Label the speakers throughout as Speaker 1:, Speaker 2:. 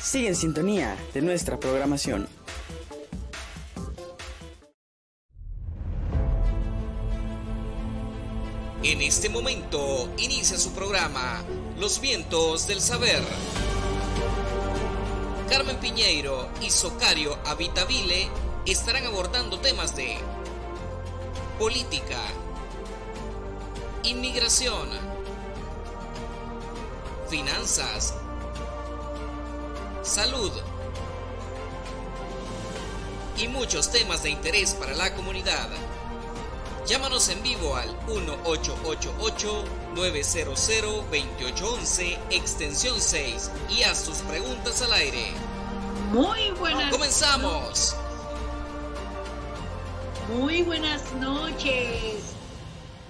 Speaker 1: Sigue en sintonía de nuestra programación.
Speaker 2: En este momento inicia su programa Los Vientos del Saber. Carmen Piñeiro y Socario Abitabile estarán abordando temas de política, inmigración, finanzas, salud y muchos temas de interés para la comunidad. Llámanos en vivo al 1-888-900-2811, extensión 6, y haz tus preguntas al aire.
Speaker 3: Muy buenas.
Speaker 2: ¡Comenzamos!
Speaker 3: Muy buenas noches.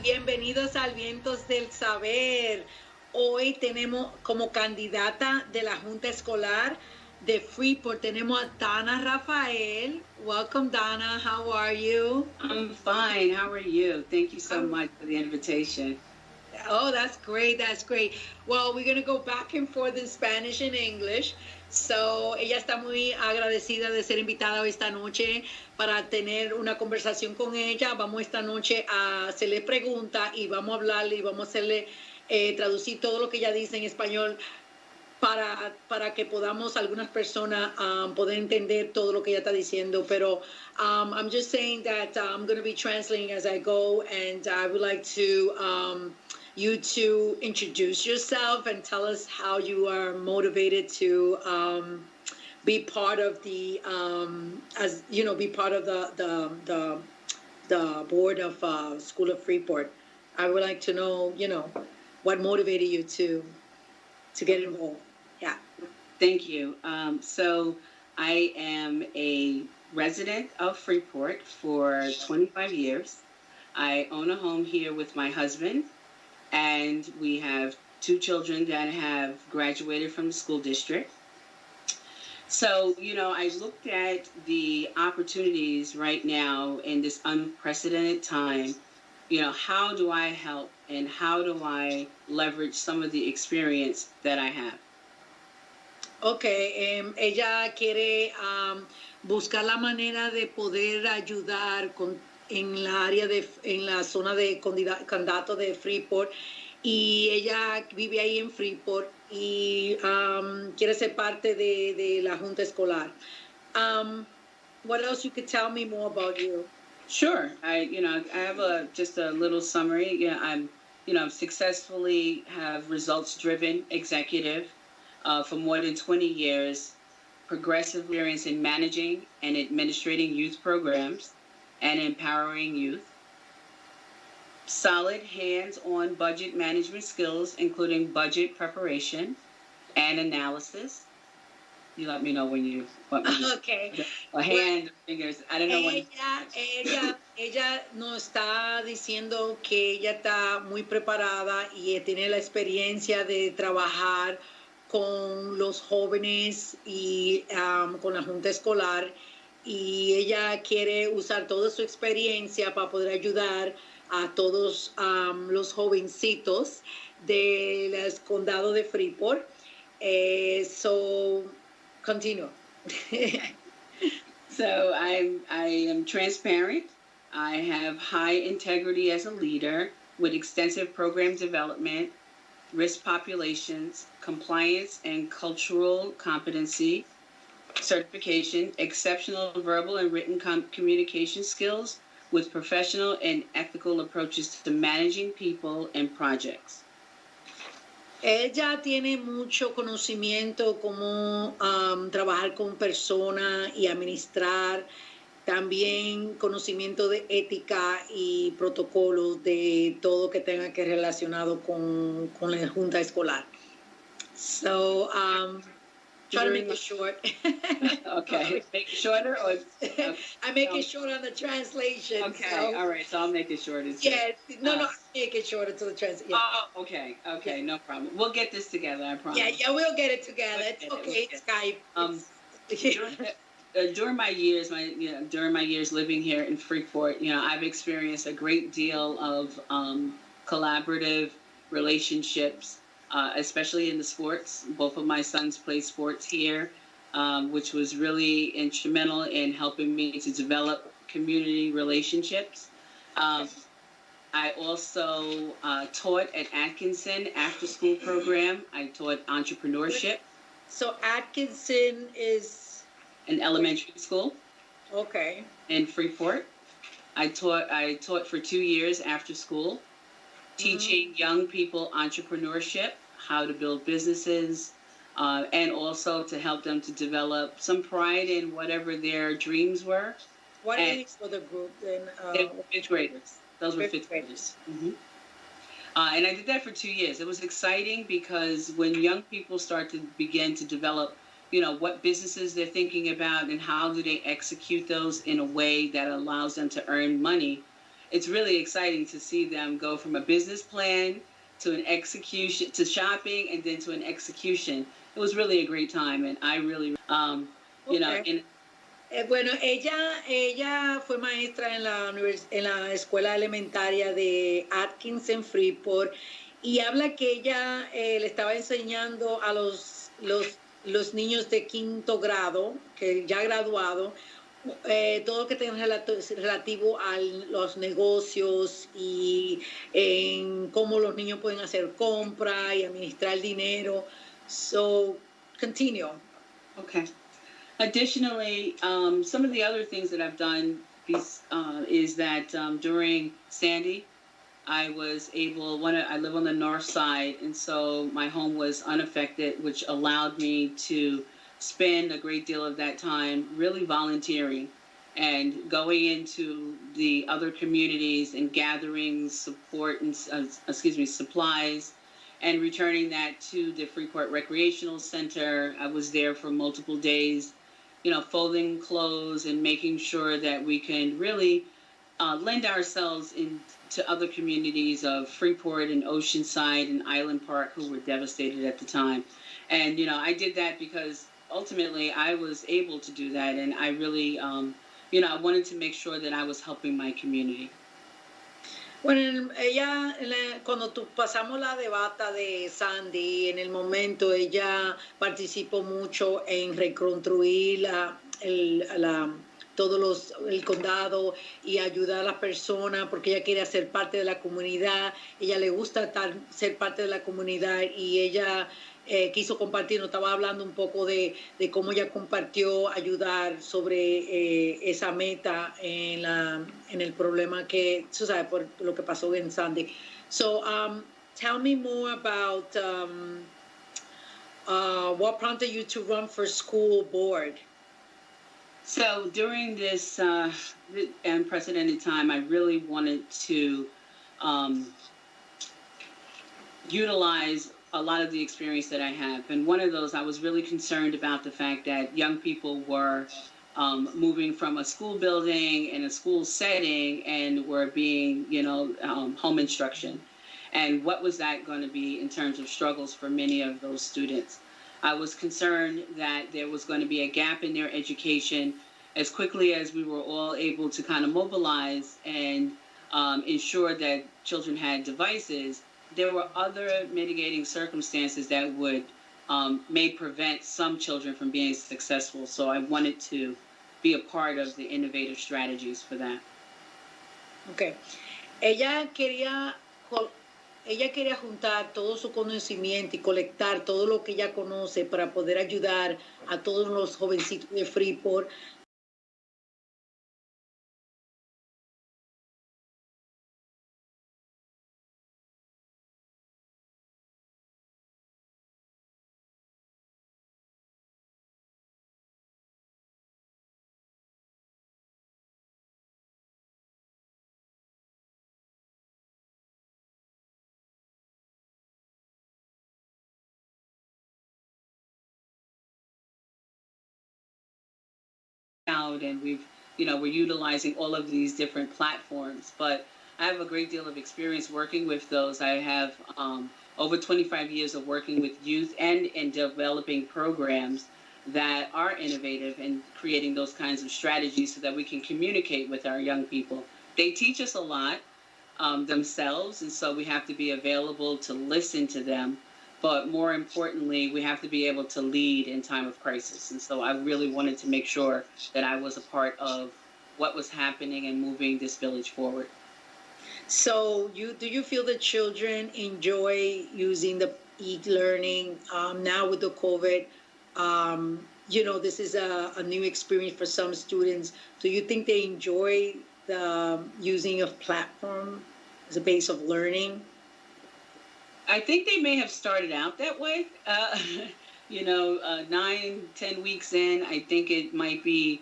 Speaker 3: Bienvenidos al Vientos del Saber. Hoy tenemos como candidata de la Junta Escolar de Freeport, tenemos a Donna Raphael. Welcome, Donna. How are you?
Speaker 4: I'm fine. How are you? Thank you so much for the invitation.
Speaker 3: Oh, that's great. That's great. Well, we're going to go back and forth in Spanish and English. So, ella está muy agradecida de ser invitada hoy esta noche para tener una conversación con ella. Vamos esta noche a hacerle preguntas y vamos a hablarle y vamos a hacerle traducir todo lo que ella dice en español para que podamos algunas personas poder entender todo lo que ella está diciendo. Pero I'm just saying that I'm going to be translating as I go, and I would like to you to introduce yourself and tell us how you are motivated to be part of the as you know, be part of the board of School of Freeport. I would like to know, you know, what motivated you to get involved. Yeah.
Speaker 4: Thank you. So I am a resident of Freeport for 25 years. I own a home here with my husband, and we have 2 children that have graduated from the school district. So, you know, I looked at the opportunities right now in this unprecedented time. You know, how do I help and how do I leverage some of the experience that I have?
Speaker 3: Okay, ella quiere buscar la manera de poder ayudar en la área en la zona de candidato de Freeport, y ella vive ahí en Freeport y quiere ser parte de la junta escolar. What else you could tell me more about you?
Speaker 4: Sure. I have just a little summary. Yeah, I'm successfully have results-driven executive for more than 20 years, progressive experience in managing and administrating youth programs and empowering youth, solid hands-on budget management skills, including budget preparation and analysis. You let me know when you want me to.
Speaker 3: Okay.
Speaker 4: Or hand, fingers. I don't know when.
Speaker 3: Ella nos está diciendo que ella está muy preparada y tiene la experiencia de trabajar con los jóvenes y con la junta escolar, y ella quiere usar toda su experiencia para poder ayudar a todos los jovencitos del condado de Freeport. So, continue.
Speaker 4: So I am transparent. I have high integrity as a leader with extensive program development, risk populations, compliance and cultural competency, certification, exceptional verbal and written communication skills with professional and ethical approaches to managing people and projects.
Speaker 3: Ella tiene mucho conocimiento cómo trabajar con personas y administrar, también conocimiento de ética y protocolos de todo que tenga que relacionado con la junta escolar. So, try to make it short.
Speaker 4: Okay. Make it shorter? Or, okay.
Speaker 3: I make it short on the translation.
Speaker 4: Okay,
Speaker 3: so.
Speaker 4: All right. So I'll make it shorter.
Speaker 3: Yeah, no, make it shorter to the translation. Yeah.
Speaker 4: Oh, okay, yeah. No problem. We'll get this together, I promise.
Speaker 3: Yeah, we'll get it together. It's okay, Skype.
Speaker 4: During my years, living here in Freeport, I've experienced a great deal of collaborative relationships, especially in the sports. Both of my sons play sports here. which was really instrumental in helping me to develop community relationships. I also taught at Atkinson after-school program. I taught entrepreneurship.
Speaker 3: So Atkinson is
Speaker 4: an elementary school.
Speaker 3: Okay.
Speaker 4: In Freeport. I taught for 2 years after school, teaching young people entrepreneurship, how to build businesses, and also to help them to develop some pride in whatever their dreams were.
Speaker 3: What age for the group then?
Speaker 4: They were fifth graders. Those were fifth graders. And I did that for 2 years. It was exciting because when young people start to begin to develop, you know, what businesses they're thinking about and how do they execute those in a way that allows them to earn money, it's really exciting to see them go from a business plan to an execution, to shopping, and then to an execution. It was really a great time, and I really, you know,
Speaker 3: bueno, ella fue maestra en la escuela elementaria de Atkins en Freeport y habla que ella le estaba enseñando a los niños de quinto grado, que ya graduado, todo lo que tenga relativo a los negocios y en cómo los niños pueden hacer compra y administrar el dinero. So, continue.
Speaker 4: Okay. Additionally, some of the other things that I've done is that during Sandy, I was able, I live on the north side, and so my home was unaffected, which allowed me to spend a great deal of that time really volunteering and going into the other communities and gathering support and, supplies and returning that to the Freeport Recreational Center. I was there for multiple days, you know, folding clothes and making sure that we can really lend ourselves into other communities of Freeport and Oceanside and Island Park who were devastated at the time. And, you know, I did that because ultimately I was able to do that. And I really, you know, I wanted to make sure that I was helping my community.
Speaker 3: Bueno, ella, cuando pasamos la debata de Sandy, en el momento ella participó mucho en reconstruir el condado y ayudar a las personas porque ella quiere ser parte de la comunidad, ella le gusta ser parte de la comunidad y ella quiso compartir, nos estaba hablando un poco de cómo ella compartió ayudar sobre esa meta en el problema que, tú sabes, por lo que pasó en Sandy. So, tell me more about what prompted you to run for school board.
Speaker 4: So during this unprecedented time, I really wanted to utilize a lot of the experience that I have. And one of those, I was really concerned about the fact that young people were moving from a school building and a school setting and were being, you know, home instruction. And what was that going to be in terms of struggles for many of those students? I was concerned that there was going to be a gap in their education as quickly as we were all able to kind of mobilize and ensure that children had devices. There were other mitigating circumstances that would may prevent some children from being successful. So I wanted to be a part of the innovative strategies for that.
Speaker 3: Okay. Ella quería juntar todo su conocimiento y colectar todo lo que ella conoce para poder ayudar a todos los jovencitos de Freeport.
Speaker 4: Out and we're utilizing all of these different platforms, but I have a great deal of experience working with those. I have over 25 years of working with youth and in developing programs that are innovative and creating those kinds of strategies so that we can communicate with our young people. They teach us a lot themselves, and so we have to be available to listen to them, but more importantly, we have to be able to lead in time of crisis. And so I really wanted to make sure that I was a part of what was happening and moving this village forward.
Speaker 3: So do you feel that children enjoy using the e-learning now with the COVID? This is a new experience for some students. Do you think they enjoy the using of platform as a base of learning?
Speaker 4: I think they may have started out that way. 9-10 weeks in, I think it might be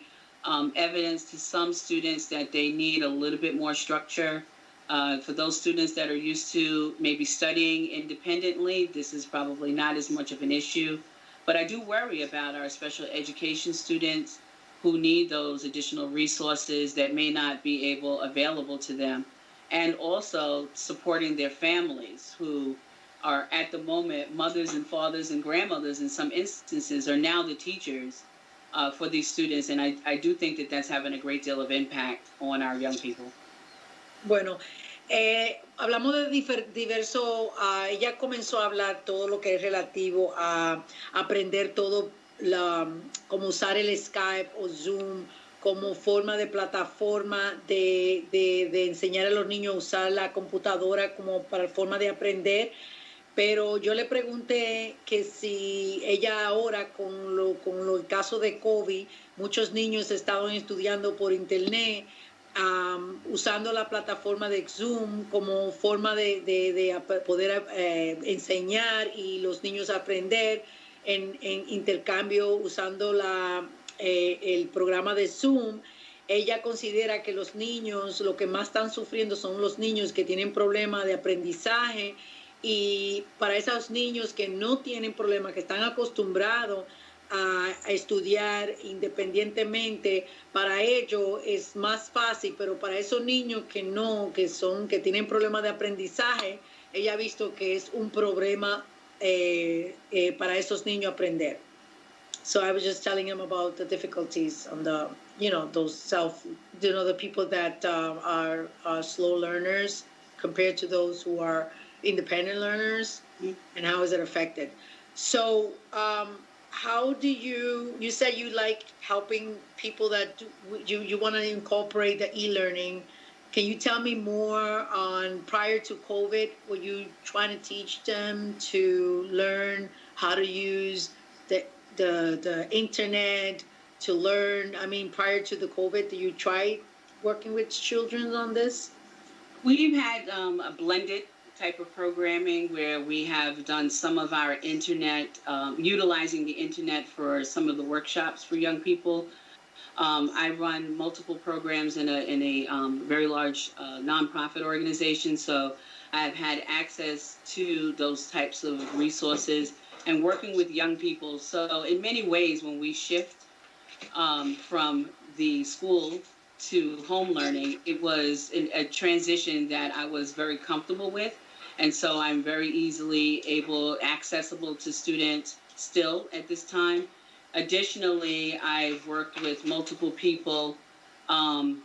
Speaker 4: evidence to some students that they need a little bit more structure. For those students that are used to maybe studying independently, this is probably not as much of an issue. But I do worry about our special education students who need those additional resources that may not be available to them. And also supporting their families who are at the moment mothers and fathers and grandmothers in some instances are now the teachers for these students. And I do think that that's having a great deal of impact on our young people.
Speaker 3: Bueno, hablamos de diverso, ella comenzó a hablar todo lo que es relativo a aprender todo, como usar el Skype o Zoom como forma de plataforma de enseñar a los niños a usar la computadora como para forma de aprender. Pero yo le pregunté que si ella ahora, con el caso de COVID, muchos niños estaban estudiando por internet, usando la plataforma de Zoom como forma de poder enseñar y los niños aprender en intercambio usando el programa de Zoom. Ella considera que los niños, lo que más están sufriendo son los niños que tienen problemas de aprendizaje. Y para esos niños que no tienen problemas, que están acostumbrados a estudiar independientemente, para ellos es más fácil, pero para esos niños que no, que tienen problemas de aprendizaje, ella ha visto que es un problema para esos niños aprender. So I was just telling him about the difficulties on the, the people that are slow learners compared to those who are independent learners, and how is it affected? So how do you said you like helping people that you want to incorporate the e-learning. Can you tell me more on, prior to COVID, were you trying to teach them to learn how to use the internet to learn? I mean, prior to the COVID, did you try working with children on this?
Speaker 4: We've had a blended type of programming where we have done some of our internet, utilizing the internet for some of the workshops for young people. I run multiple programs in a very large nonprofit organization, so I've had access to those types of resources and working with young people. So in many ways, when we shift from the school to home learning, it was a transition that I was very comfortable with. And so I'm very easily accessible to students still at this time. Additionally, I've worked with multiple people, in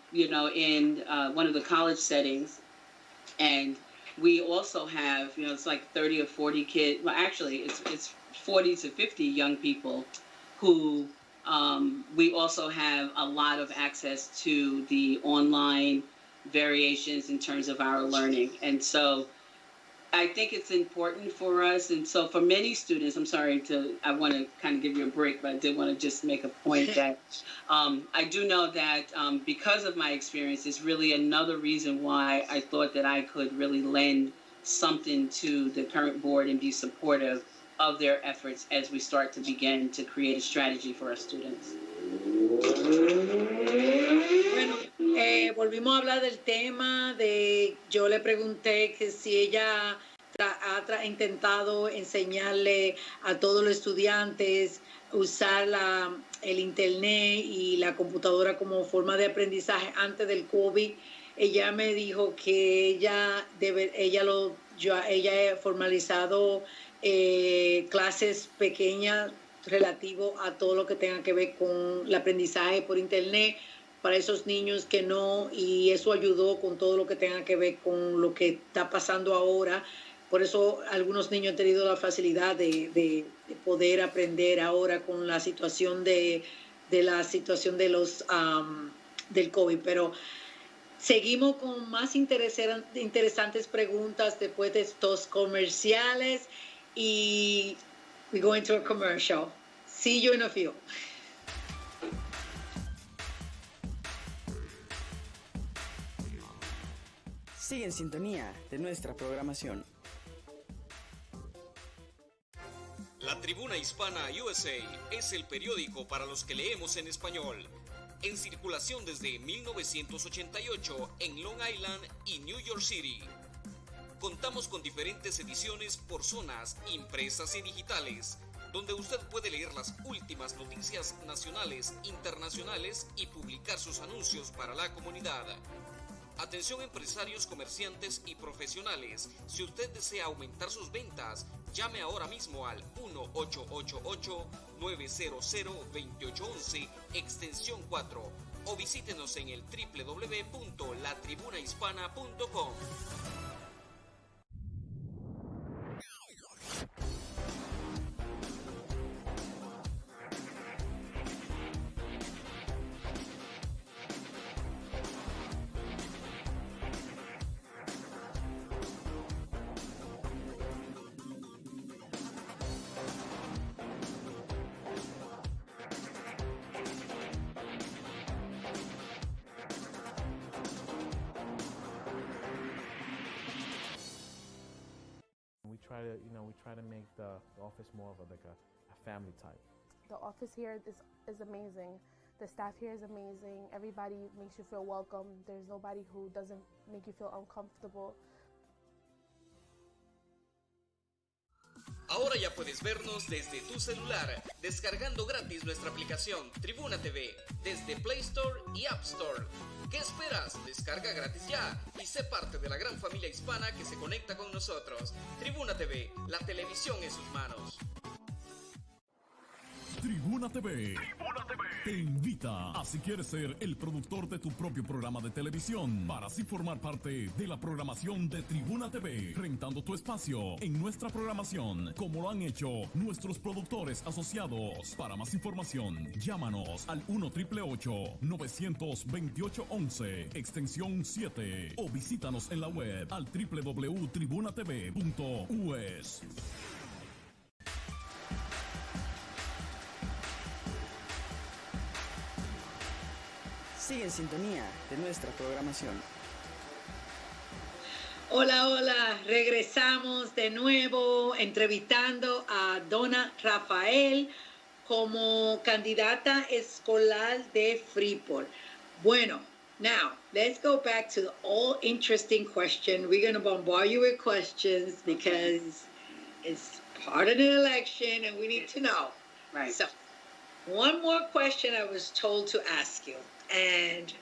Speaker 4: one of the college settings. And we also have, it's like 30 or 40 kids. Well, actually, it's 40 to 50 young people who we also have a lot of access to the online variations in terms of our learning. And so I think it's important for us. And so for many students, I want to kind of give you a break, but I did want to just make a point that I do know that because of my experience, it's really another reason why I thought that I could really lend something to the current board and be supportive of their efforts as we start to begin to create a strategy for our students.
Speaker 3: Bueno, volvimos a hablar del tema yo le pregunté que si ella ha intentado enseñarle a todos los estudiantes usar el internet y la computadora como forma de aprendizaje antes del COVID. Ella me dijo que ella ha formalizado clases pequeñas relativo a todo lo que tenga que ver con el aprendizaje por internet para esos niños que no, y eso ayudó con todo lo que tenga que ver con lo que está pasando ahora, Por eso algunos niños han tenido la facilidad de poder aprender ahora con la situación de los del COVID. Pero seguimos con más interesantes preguntas después de estos comerciales y we go into a commercial. See you in a few.
Speaker 1: Sigue en sintonía de nuestra programación.
Speaker 2: La Tribuna Hispana USA es el periódico para los que leemos en español. En circulación desde 1988 en Long Island y New York City. Contamos con diferentes ediciones por zonas, impresas y digitales, donde usted puede leer las últimas noticias nacionales, internacionales y publicar sus anuncios para la comunidad. Atención empresarios, comerciantes y profesionales. Si usted desea aumentar sus ventas, llame ahora mismo al 1-888-900-2811, extensión 4, o visítenos en el www.latribunahispana.com.
Speaker 5: We try to make the office more of a family type.
Speaker 6: The office here is amazing. The staff here is amazing. Everybody makes you feel welcome. There's nobody who doesn't make you feel uncomfortable.
Speaker 2: Ahora ya puedes vernos desde tu celular, descargando gratis nuestra aplicación Tribuna TV desde Play Store y App Store. ¿Qué esperas? Descarga gratis ya y sé parte de la gran familia hispana que se conecta con nosotros. Tribuna TV, la televisión en sus manos.
Speaker 7: Tribuna TV te invita a, si quieres ser el productor de tu propio programa de televisión, para así formar parte de la programación de Tribuna TV, rentando tu espacio en nuestra programación, como lo han hecho nuestros productores asociados. Para más información, llámanos al 1-888-928-11, extensión 7, o visítanos en la web al www.tribunatv.us.
Speaker 1: Sigue en sintonía de nuestra programación.
Speaker 3: Hola, hola, regresamos de nuevo entrevistando a Donna Raphael como candidata escolar de Freeport. Bueno, now let's go back to the all interesting question. We're going to bombard you with questions because it's part of the election and we need to know.
Speaker 4: Right.
Speaker 3: So, one more question I was told to ask you. And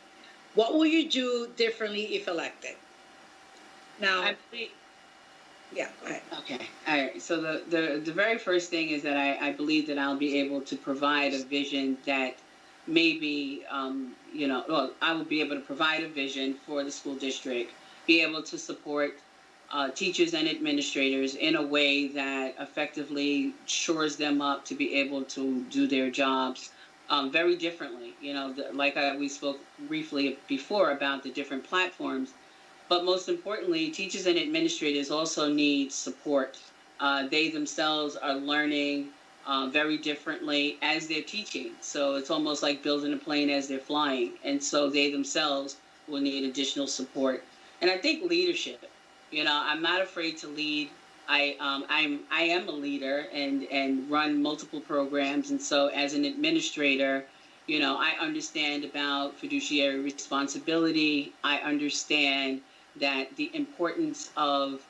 Speaker 3: what will you do differently if elected? Now, yeah, go ahead.
Speaker 4: Okay. All right. So the very first thing is that I believe that I'll be able to provide a vision that maybe, I will be able to provide a vision for the school district, be able to support teachers and administrators in a way that effectively shores them up to be able to do their jobs very differently. We spoke briefly before about the different platforms, but most importantly, teachers and administrators also need support. They themselves are learning very differently as they're teaching. So it's almost like building a plane as they're flying. And so they themselves will need additional support. And I think leadership, I'm not afraid to lead. I am a leader and run multiple programs. And so as an administrator, I understand about fiduciary responsibility. I understand that the importance of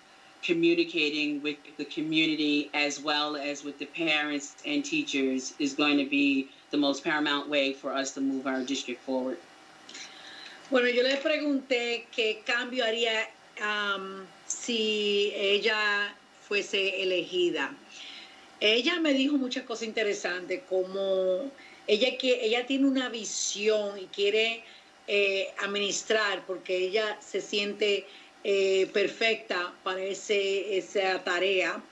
Speaker 4: communicating with the community as well as with the parents and teachers is going to be the most paramount way for us to move our district forward.
Speaker 3: Bueno, yo le pregunté qué cambio haría si ella fuese elegida. Ella me dijo muchas cosas interesantes, como ella tiene una visión y quiere administrar, porque ella se siente perfecta para esa tarea,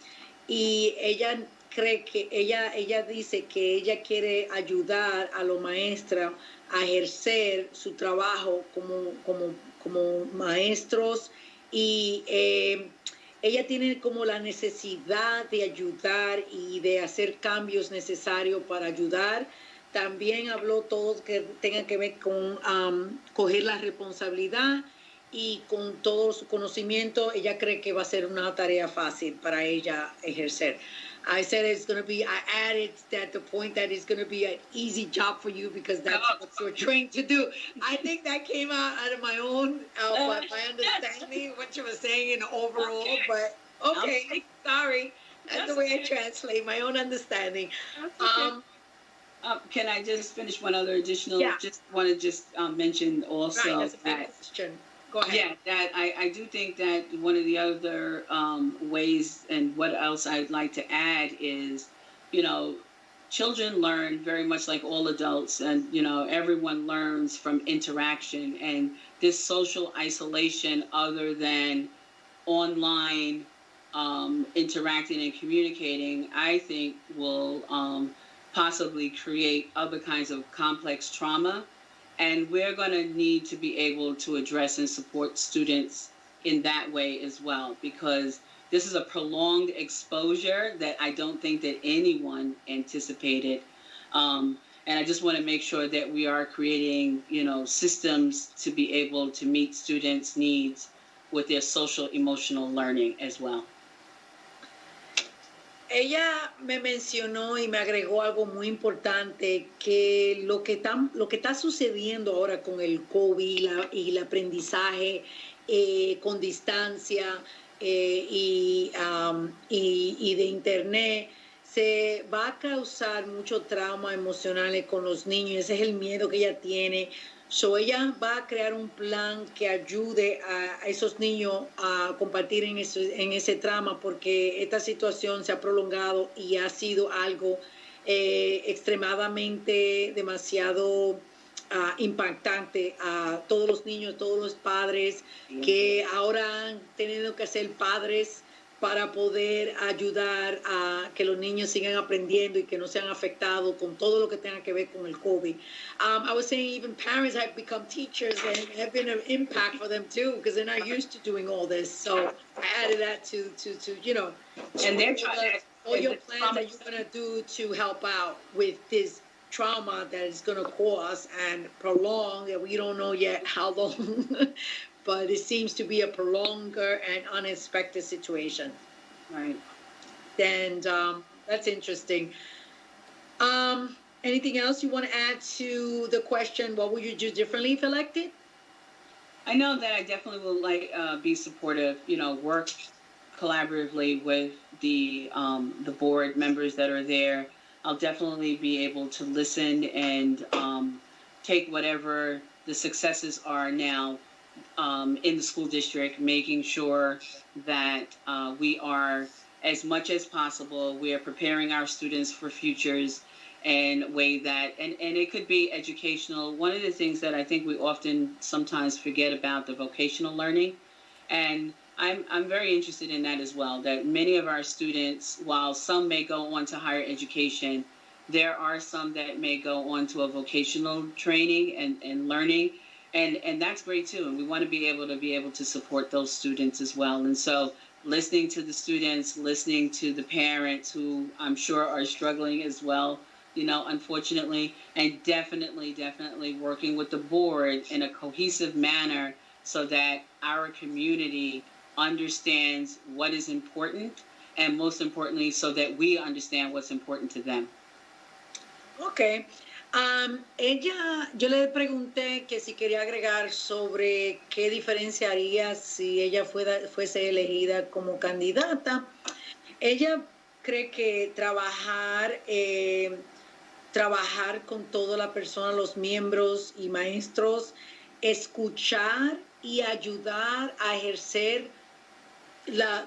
Speaker 3: y ella cree que ella dice que ella quiere ayudar a los maestros a ejercer su trabajo como maestros, y ella tiene como la necesidad de ayudar y de hacer cambios necesarios para ayudar. También habló todo que tenga que ver con coger la responsabilidad, y con todo su conocimiento, ella cree que va a ser una tarea fácil para ella ejercer. I said I added that the point that it's going to be an easy job for you because that's what you're trained to do. I think that came out of my own, my understanding, what you were saying in overall, but okay, sorry. That's the way I translate, my own understanding.
Speaker 4: Can I just finish one other additional?
Speaker 3: Yeah.
Speaker 4: Just want to just mention also
Speaker 3: right, that's a big question. Go ahead.
Speaker 4: Yeah, that I do think that one of the other ways, and what else I'd like to add is, children learn very much like all adults, and everyone learns from interaction, and this social isolation other than online interacting and communicating, I think will possibly create other kinds of complex trauma. And we're going to need to be able to address and support students in that way as well, because this is a prolonged exposure that I don't think that anyone anticipated. And I just want to make sure that we are creating, systems to be able to meet students' needs with their social emotional learning as well.
Speaker 3: Ella me mencionó y me agregó algo muy importante, que lo que está sucediendo ahora con el COVID y el aprendizaje con distancia y de internet, se va a causar mucho trauma emocional con los niños. Ese es el miedo que ella tiene. So ella va a crear un plan que ayude a esos niños a compartir en ese trauma, porque esta situación se ha prolongado y ha sido algo extremadamente demasiado impactante a todos los niños, todos los padres que ahora han tenido que ser padres para poder ayudar a que los niños sigan aprendiendo y que no sean afectados con todo lo que tenga que ver con el COVID. I was saying even parents have become teachers, and have been an impact for them too, because they're not used to doing all this. So I added that to
Speaker 4: and they're
Speaker 3: all your plans that you're going to do to help out with this trauma that is going to cause and prolong, that we don't know yet how long. But it seems to be a prolonger and unexpected situation.
Speaker 4: Right.
Speaker 3: And that's interesting. Anything else you want to add to the question? What would you do differently if elected?
Speaker 4: I know that I definitely will be supportive, work collaboratively with the board members that are there. I'll definitely be able to listen and take whatever the successes are now in the school district, making sure that we are, as much as possible, we are preparing our students for futures in a way that, and it could be educational. One of the things that I think we often sometimes forget about, the vocational learning, and I'm very interested in that as well, that many of our students, while some may go on to higher education, there are some that may go on to a vocational training and learning. And that's great too. And we want to be able to support those students as well. And so listening to the students, listening to the parents who I'm sure are struggling as well, unfortunately, and definitely working with the board in a cohesive manner so that our community understands what is important, and most importantly, so that we understand what's important to them.
Speaker 3: Okay. Yo le pregunté que si quería agregar sobre qué diferencia haría si ella fuese elegida como candidata. Ella cree que trabajar con toda la persona, los miembros y maestros, escuchar y ayudar a ejercer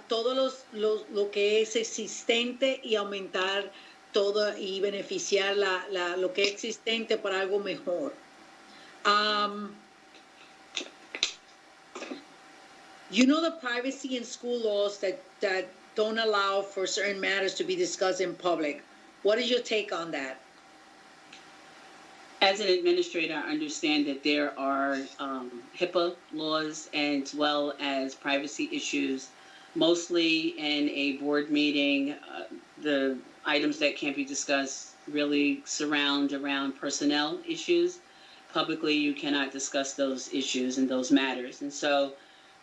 Speaker 3: todo lo que es existente y aumentar todo y beneficiar lo que es existente para algo You know the privacy in school laws that don't allow for certain matters to be discussed in public. What is your take on that?
Speaker 4: As an administrator, I understand that there are HIPAA laws as well as privacy issues. Mostly in a board meeting, the items that can't be discussed really surround around personnel issues. Publicly, you cannot discuss those issues and those matters. And so,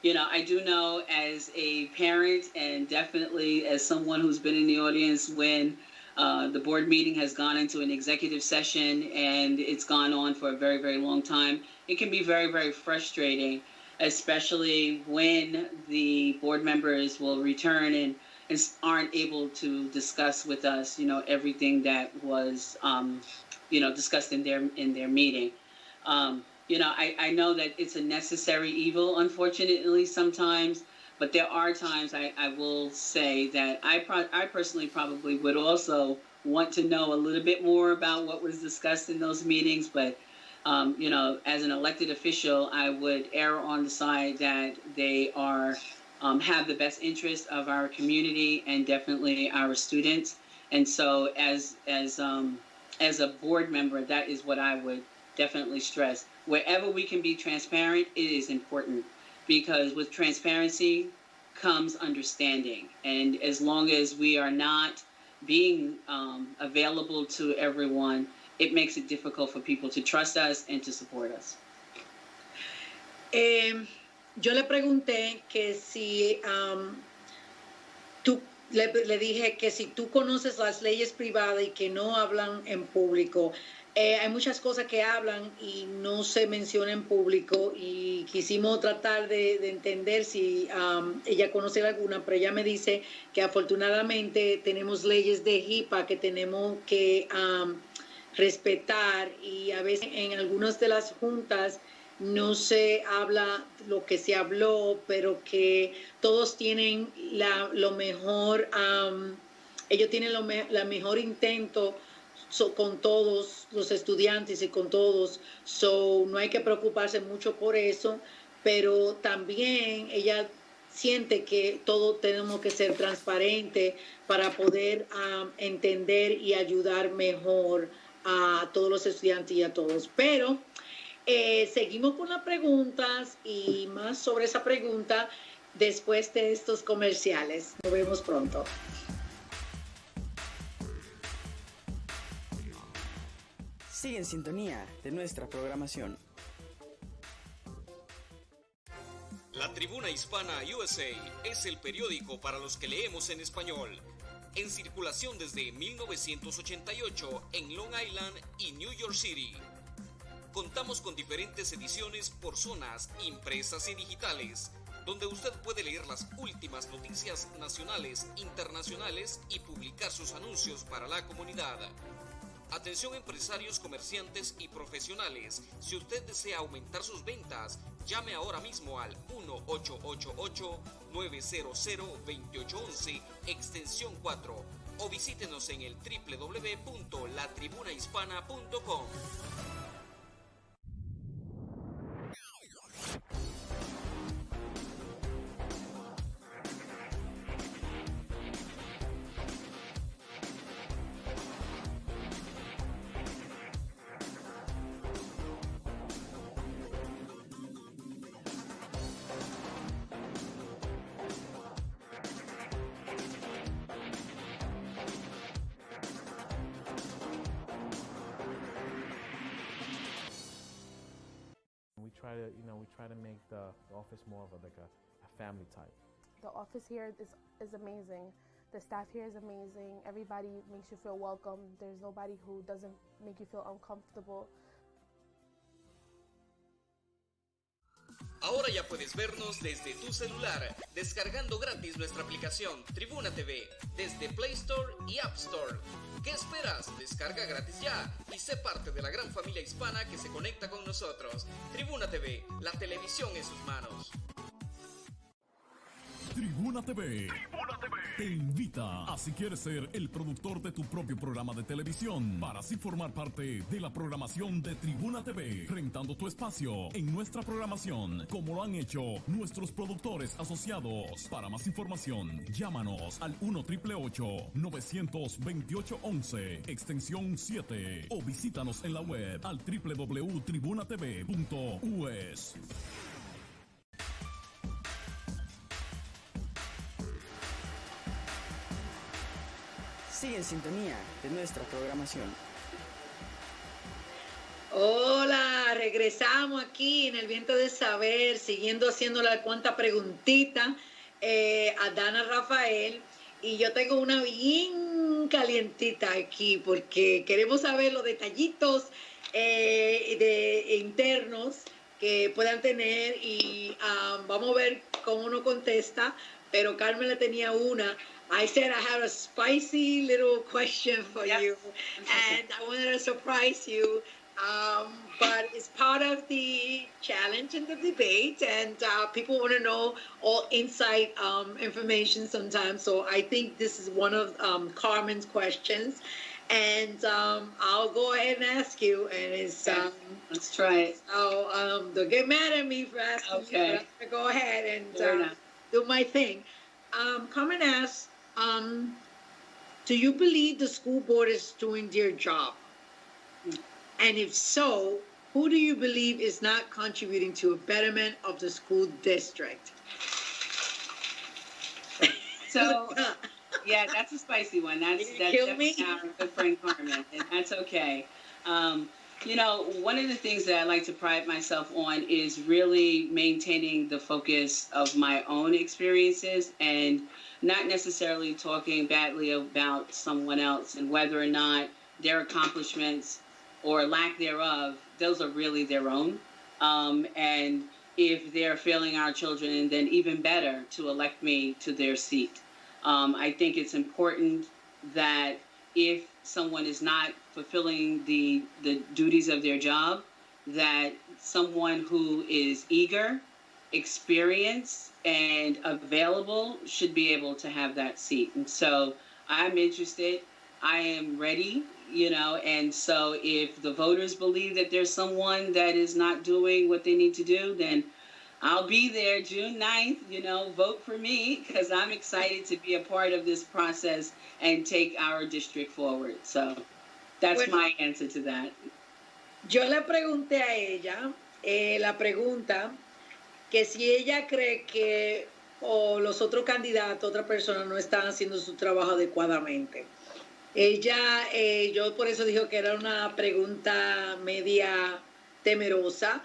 Speaker 4: you know, I do know as a parent and definitely as someone who's been in the audience when the board meeting has gone into an executive session and it's gone on for a very, very long time. It can be very, very frustrating, especially when the board members will return and aren't able to discuss with us, you know, everything that was, you know, discussed in their meeting. You know, I know that it's a necessary evil, unfortunately, sometimes. But there are times I will say that I personally probably would also want to know a little bit more about what was discussed in those meetings. But, you know, as an elected official, I would err on the side that they are have the best interest of our community and definitely our students. And so as a board member, that is what I would definitely stress. Wherever we can be transparent, it is important. Because with transparency comes understanding. And as long as we are not being available to everyone, it makes it difficult for people to trust us and to support us.
Speaker 3: Yo le pregunté que si le dije que si tú conoces las leyes privadas y que no hablan en público. Hay muchas cosas que hablan y no se mencionan en público y quisimos tratar de entender si ella conoce alguna, pero ella me dice que afortunadamente tenemos leyes de HIPAA que tenemos que respetar y a veces en algunas de las juntas no se habla lo que se habló, pero que todos tienen lo mejor, ellos tienen la mejor intento con todos los estudiantes y con todos, no hay que preocuparse mucho por eso, pero también ella siente que todos tenemos que ser transparentes para poder entender y ayudar mejor a todos los estudiantes y a todos. Pero seguimos con las preguntas y más sobre esa pregunta después de estos comerciales. Nos vemos pronto.
Speaker 1: Sigue en sintonía de nuestra programación.
Speaker 2: La Tribuna Hispana USA es el periódico para los que leemos en español. En circulación desde 1988 en Long Island y New York City. Contamos con diferentes ediciones por zonas, impresas y digitales, donde usted puede leer las últimas noticias nacionales, internacionales y publicar sus anuncios para la comunidad. Atención empresarios, comerciantes y profesionales. Si usted desea aumentar sus ventas, llame ahora mismo al 1-888-900-2811, extensión 4, o visítenos en el www.latribunahispana.com.
Speaker 5: We try to make the office more of a family type.
Speaker 6: The office here is amazing. The staff here is amazing. Everybody makes you feel welcome. There's nobody who doesn't make you feel uncomfortable.
Speaker 2: Ahora ya puedes vernos desde tu celular, descargando gratis nuestra aplicación Tribuna TV desde Play Store y App Store. ¿Qué esperas? Descarga gratis ya y sé parte de la gran familia hispana que se conecta con nosotros. Tribuna TV, la televisión en sus manos.
Speaker 7: Tribuna TV. Te invita a, si quieres ser el productor de tu propio programa de televisión, para así formar parte de la programación de Tribuna TV, rentando tu espacio en nuestra programación, como lo han hecho nuestros productores asociados. Para más información, llámanos al 1-888-928-11, extensión 7, o visítanos en la web al www.tribunatv.us.
Speaker 1: Sigue en sintonía de nuestra programación.
Speaker 3: Hola, regresamos aquí en el Viento de Saber, siguiendo haciéndole la cuanta preguntita a Donna Raphael. Y yo tengo una bien calientita aquí porque queremos saber los detallitos internos que puedan tener y vamos a ver cómo uno contesta. Pero Carmen le tenía una. I said I had a spicy little question for you, and I wanted to surprise you. But it's part of the challenge and the debate, and people want to know all inside information sometimes. So I think this is one of Carmen's questions, and I'll go ahead and ask you. And it's
Speaker 4: let's try it.
Speaker 3: So don't get mad at me for asking you. But I'm gonna go ahead and do my thing. Carmen asks, do you believe the school board is doing their job? And if so, who do you believe is not contributing to a betterment of the school district?
Speaker 4: So, yeah, that's a spicy one. That's definitely our good friend Carmen, and that's okay. You know, one of the things that I like to pride myself on is really maintaining the focus of my own experiences and not necessarily talking badly about someone else, and whether or not their accomplishments or lack thereof, those are really their own. And if they're failing our children, then even better to elect me to their seat. I think it's important that if someone is not fulfilling the duties of their job, that someone who is eager, experienced, and available should be able to have that seat. And so I'm interested. I am ready, you know, and so if the voters believe that there's someone that is not doing what they need to do, then I'll be there June 9th, you know, vote for me, because I'm excited to be a part of this process and take our district forward. So that's my answer to that.
Speaker 3: Yo le pregunté a ella la pregunta que si ella cree que los otros candidatos, otras personas no están haciendo su trabajo adecuadamente. Ella, yo por eso dijo que era una pregunta media temerosa,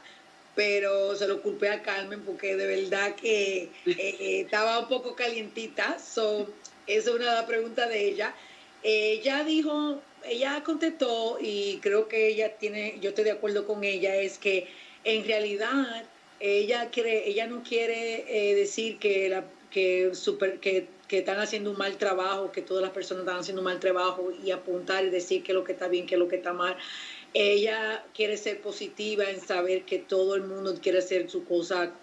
Speaker 3: pero se lo culpé a Carmen porque de verdad que estaba un poco calientita. So, esa es una de las preguntas de ella. Ella dijo, ella contestó, y creo que ella tiene, yo estoy de acuerdo con ella, es que en realidad ella no quiere decir que están haciendo un mal trabajo, que todas las personas están haciendo un mal trabajo, y apuntar y decir qué es lo que está bien, qué es lo que está mal. Ella quiere ser positiva en saber que todo el mundo quiere hacer su cosa,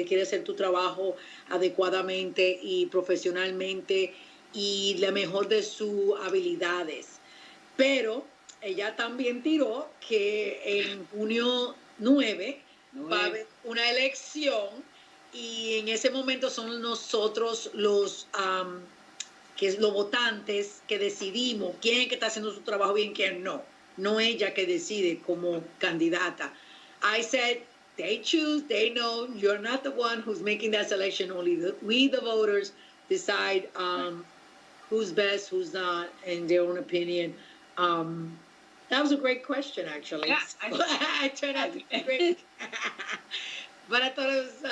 Speaker 3: quiere hacer tu trabajo adecuadamente y profesionalmente y la mejor de sus habilidades. Pero ella también tiró que en junio 9 va a haber una elección, y en ese momento son nosotros los votantes que decidimos quién es que está haciendo su trabajo bien, quién no. No ella que decide como candidata. I said, they choose, they know, you're not the one who's making that selection. Only we, the voters, decide who's best, who's not, in their own opinion. That was a great question, actually.
Speaker 4: Yeah,
Speaker 3: I turned out to be great. But I thought it was,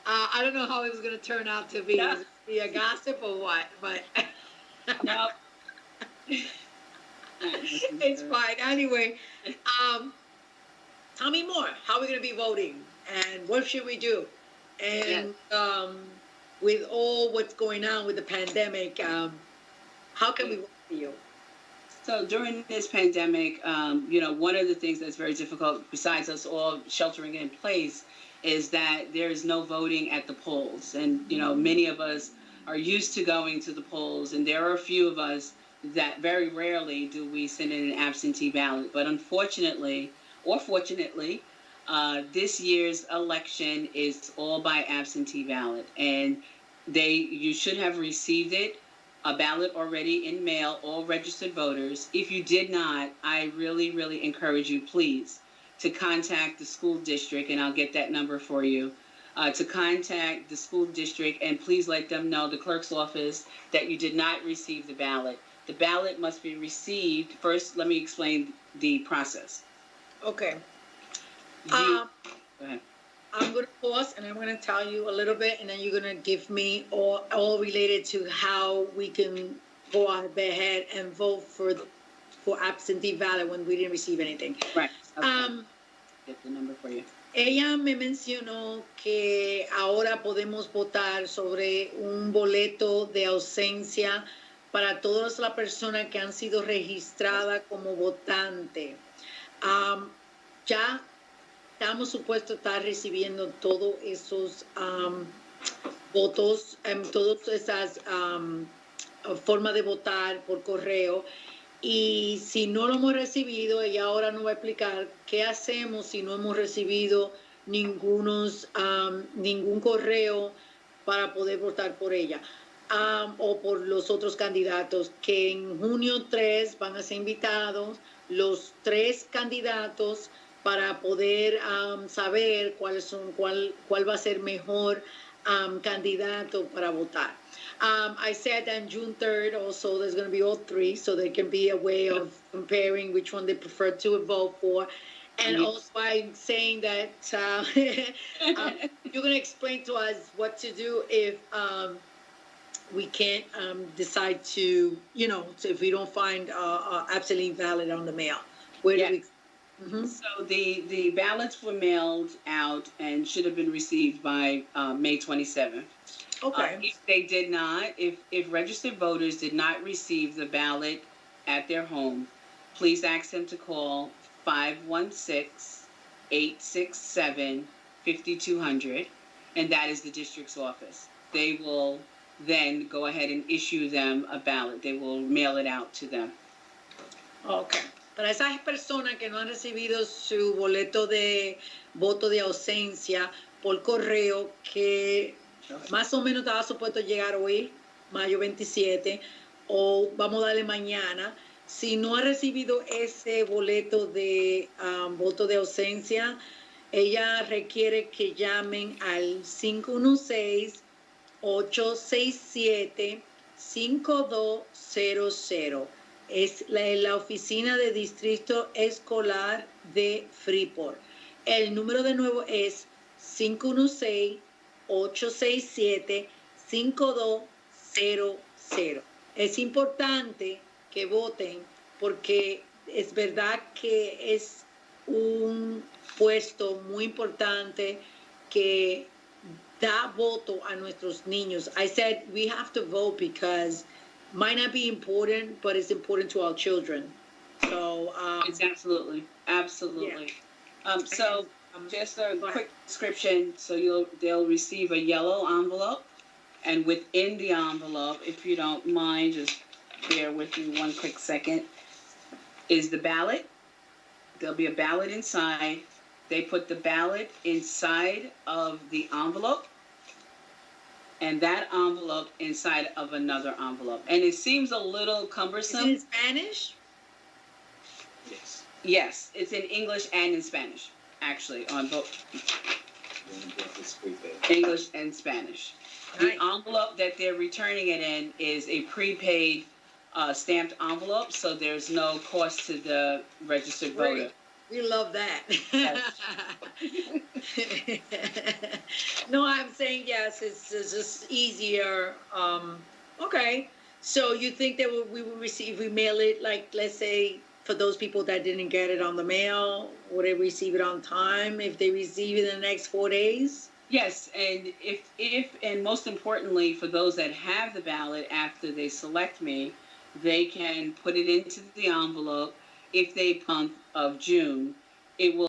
Speaker 3: I don't know how it was going to turn out to be. Was it be a gossip or what? But
Speaker 4: no.
Speaker 3: It's fine. Anyway, tell me more. How are we going to be voting? And what should we do? And with all what's going on with the pandemic, how can we vote for you?
Speaker 4: So during this pandemic, you know, one of the things that's very difficult, besides us all sheltering in place, is that there is no voting at the polls. And, you know, many of us are used to going to the polls, and there are a few of us that very rarely do we send in an absentee ballot. But unfortunately, or fortunately, this year's election is all by absentee ballot. And you should have received it, a ballot already in mail, all registered voters. If you did not, I really, really encourage you, please, to contact the school district, and I'll get that number for you, to contact the school district and please let them know, the clerk's office, that you did not receive the ballot. The ballot must be received. First, let me explain the process.
Speaker 3: Okay.
Speaker 4: Go ahead.
Speaker 3: I'm going to pause and I'm going to tell you a little bit, and then you're going to give me all related to how we can go ahead and vote for absentee ballot when we didn't receive anything.
Speaker 4: Right. Okay. Get the number for you.
Speaker 3: Ella me mencionó que ahora podemos votar sobre un boleto de ausencia para todas las personas que han sido registradas como votante. Ya estamos supuestos a estar recibiendo todos esos votos, todas esas formas de votar por correo. Y si no lo hemos recibido, ella ahora nos va a explicar qué hacemos si no hemos recibido ningún correo para poder votar por ella o por los otros candidatos, que en junio 3 van a ser invitados los 3 candidatos para poder saber cuál va a ser mejor candidato para votar. I said that on June 3rd also there's going to be all 3, so there can be a way of comparing which one they prefer to vote for. And also I'm saying that you're going to explain to us what to do if we can't decide to, you know, so if we don't find absolutely valid on the mail. Where do we... Mm-hmm.
Speaker 4: So the ballots were mailed out and should have been received by May 27th.
Speaker 3: Okay.
Speaker 4: If they did not, if registered voters did not receive the ballot at their home, please ask them to call 516-867-5200, and that is the district's office. They will then go ahead and issue them a ballot. They will mail it out to them.
Speaker 3: Okay. Para esas personas que no han recibido su boleto de voto de ausencia por correo, que más o menos estaba supuesto llegar hoy, mayo 27, o vamos a darle mañana. Si no ha recibido ese boleto de voto de ausencia, ella requiere que llamen al 516-867-5200. Es la oficina de distrito escolar de Freeport. El número de nuevo es 516-867-5200. Es importante que voten porque es verdad que es un puesto muy importante que da voto a nuestros niños. I said we have to vote because might not be important, but it's important to our children. So
Speaker 4: it's absolutely. Yeah. So just a quick description. So they'll receive a yellow envelope, and within the envelope, if you don't mind, just bear with me one quick second, is the ballot. There'll be a ballot inside. They put the ballot inside of the envelope, and that envelope inside of another envelope. And it seems a little cumbersome.
Speaker 3: Is it in Spanish?
Speaker 4: Yes. Yes, it's in English and in Spanish, actually, on both English and Spanish. The envelope that they're returning it in is a prepaid stamped envelope, so there's no cost to the registered voter.
Speaker 3: We love that.
Speaker 4: Yes.
Speaker 3: No, I'm saying yes. It's just easier. Okay. So you think that we will receive, we mail it, like, let's say, for those people that didn't get it on the mail, would they receive it on time if they receive it in the next 4 days?
Speaker 4: Yes, and if and most importantly, for those that have the ballot after they select me, they can put it into the envelope. If they month of June, it will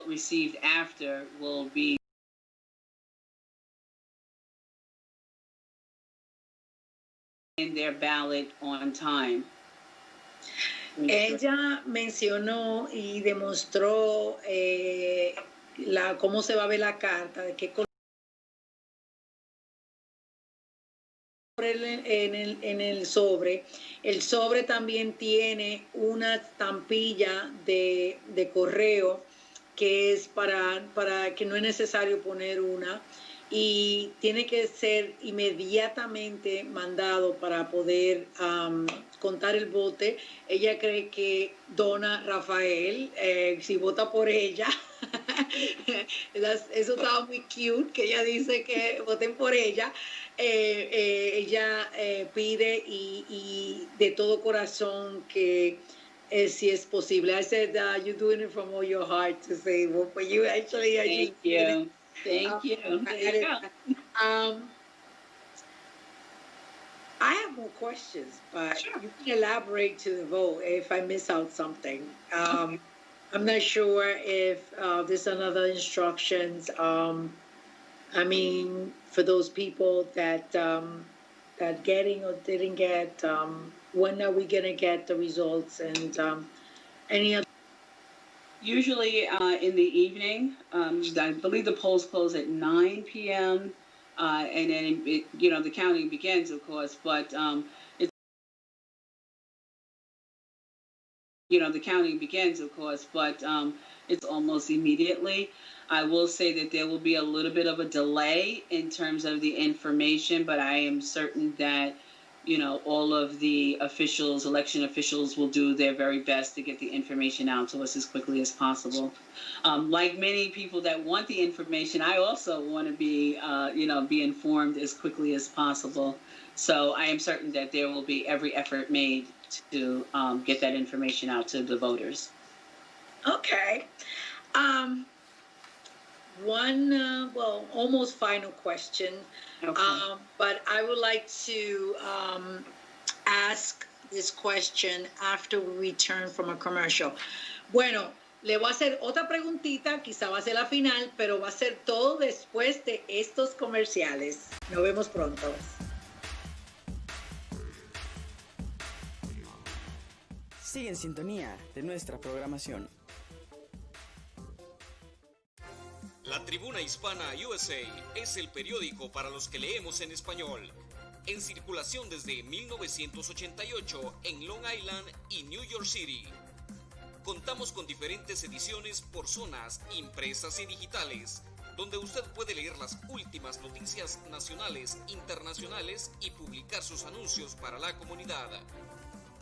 Speaker 4: received after will be in their ballot on time.
Speaker 3: Ella mencionó y demostró cómo se va a ver la carta, de qué color en el sobre. El sobre también tiene una estampilla de correo que es para que no es necesario poner una, y tiene que ser inmediatamente mandado para poder contar el vote. Ella cree que Donna Raphael, si vota por ella, eso estaba muy cute, que ella dice que voten por ella. Ella pide y de todo corazón que si es posible. I said you're doing it from all your heart to say, well, but you actually are.
Speaker 4: Thank you. Thank you. There you go.
Speaker 3: I have more questions, but
Speaker 4: Sure.
Speaker 3: you can elaborate to the vote if I miss out something. I'm not sure if there's another instructions. I mean, for those people that getting or didn't get, when are we gonna get the results, and any other?
Speaker 4: Usually in the evening. I believe the polls close at 9 p.m. And then the counting begins, of course. But the counting begins, of course. But it's almost immediately. I will say that there will be a little bit of a delay in terms of the information, but I am certain that all of the election officials will do their very best to get the information out to us as quickly as possible. Like many people that want the information, I also want to be informed as quickly as possible. So I am certain that there will be every effort made to get that information out to the voters.
Speaker 3: Okay. One, almost final question.
Speaker 4: Okay.
Speaker 3: But I would like to ask this question after we return from a commercial. Bueno, le voy a hacer otra preguntita, quizá va a ser la final, pero va a ser todo después de estos comerciales. Nos vemos pronto.
Speaker 1: Sigue en sintonía de nuestra programación.
Speaker 2: La Tribuna Hispana USA es el periódico para los que leemos en español. En circulación desde 1988 en Long Island y New York City. Contamos con diferentes ediciones por zonas, impresas y digitales, donde usted puede leer las últimas noticias nacionales, internacionales y publicar sus anuncios para la comunidad.